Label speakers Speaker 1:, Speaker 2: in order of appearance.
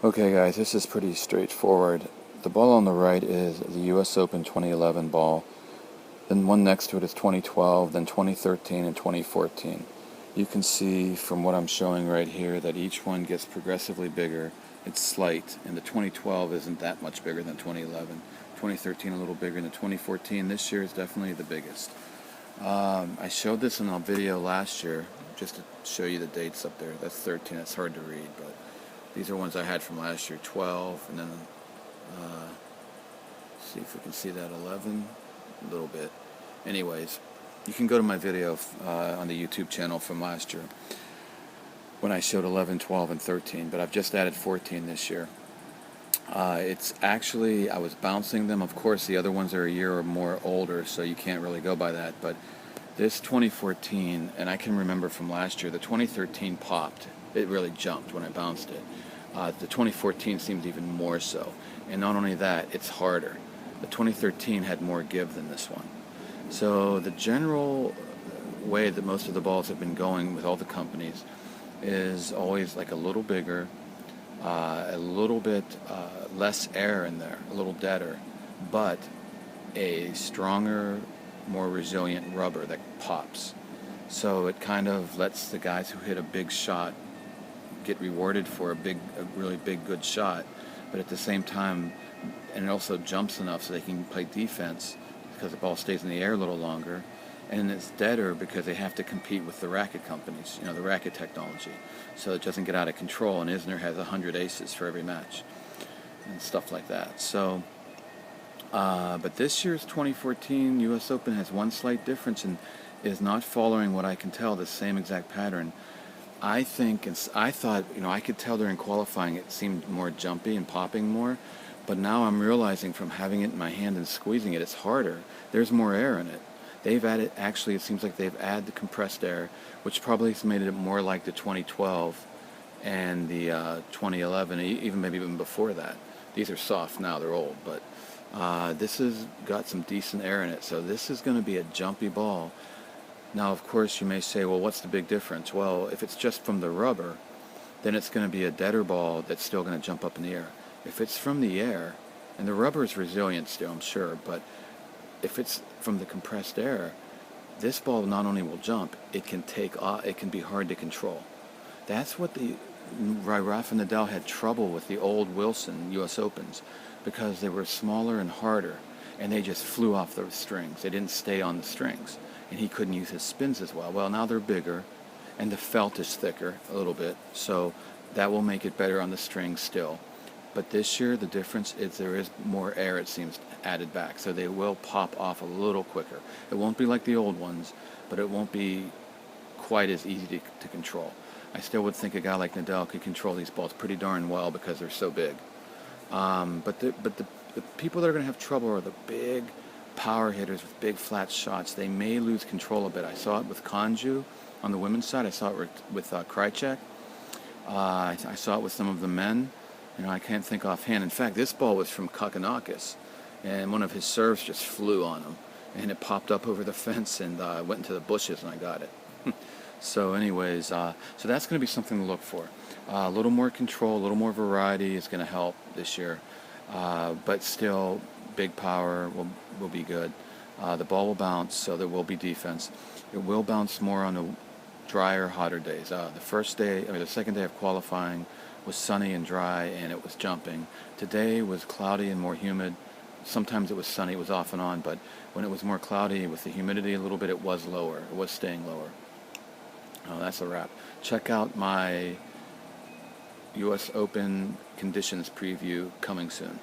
Speaker 1: Okay guys, this is pretty straightforward. The ball on the right is the US Open 2011 ball. Then one next to it is 2012, then 2013 and 2014. You can see from what I'm showing right here that each one gets progressively bigger. It's slight, and the 2012 isn't that much bigger than 2011. 2013 a little bigger than 2014. This year is definitely the biggest. I showed this in a video last year just to show you the dates up there. That's 13. That's hard to read, but these are ones I had from last year, 12, and then, see if we can see that, 11, a little bit. Anyways, you can go to my video on the YouTube channel from last year when I showed 11, 12, and 13, but I've just added 14 this year. It's actually, I was bouncing them. Of course, the other ones are a year or more older, so you can't really go by that, but this 2014, and I can remember from last year, the 2013 popped. It really jumped when I bounced it. The 2014 seems even more so. And not only that, it's harder. The 2013 had more give than this one. So the general way that most of the balls have been going with all the companies is always like a little bigger, a little bit less air in there, a little deader, but a stronger, more resilient rubber that pops. So it kind of lets the guys who hit a big shot get rewarded for a really big, good shot, but at the same time, and it also jumps enough so they can play defense because the ball stays in the air a little longer, and it's deader because they have to compete with the racket companies, the racket technology, so it doesn't get out of control, and Isner has 100 aces for every match and stuff like that. So, but this year's 2014 U.S. Open has one slight difference and is not following what I can tell the same exact pattern. I thought, I could tell during qualifying it seemed more jumpy and popping more, but now I'm realizing from having it in my hand and squeezing it, it's harder. There's more air in it. They've added, actually, it seems like they've added the compressed air, which probably has made it more like the 2012 and the 2011, even maybe even before that. These are soft now, they're old, but this has got some decent air in it, so this is going to be a jumpy ball. Now, of course, you may say, well, what's the big difference? Well, if it's just from the rubber, then it's going to be a deader ball that's still going to jump up in the air. If it's from the air, and the rubber is resilient still, I'm sure, but if it's from the compressed air, this ball not only will jump, it can take off, it can be hard to control. That's what Rafa Nadal had trouble with the old Wilson U.S. Opens, because they were smaller and harder, and they just flew off the strings. They didn't stay on the strings, and he couldn't use his spins as well. Well, now they're bigger, and the felt is thicker a little bit, so that will make it better on the strings still. But this year, the difference is there is more air, it seems, added back, so they will pop off a little quicker. It won't be like the old ones, but it won't be quite as easy to control. I still would think a guy like Nadal could control these balls pretty darn well because they're so big. But the people that are going to have trouble are the big power hitters with big flat shots. They may lose control a bit. I saw it with Konju on the women's side. I saw it with Krejcik. I saw it with some of the men. I can't think offhand. In fact, this ball was from Kokkinakis, and one of his serves just flew on him, and it popped up over the fence and went into the bushes, and I got it. So anyways, so that's going to be something to look for. A little more control, a little more variety is going to help this year, but still big power will be good. The ball will bounce, so there will be defense. It will bounce more on the drier, hotter days. The second day of qualifying was sunny and dry, and it was jumping. Today was cloudy and more humid. Sometimes it was sunny, it was off and on, but when it was more cloudy with the humidity a little bit, it was lower. It was staying lower. That's a wrap. Check out my U.S. Open conditions preview coming soon.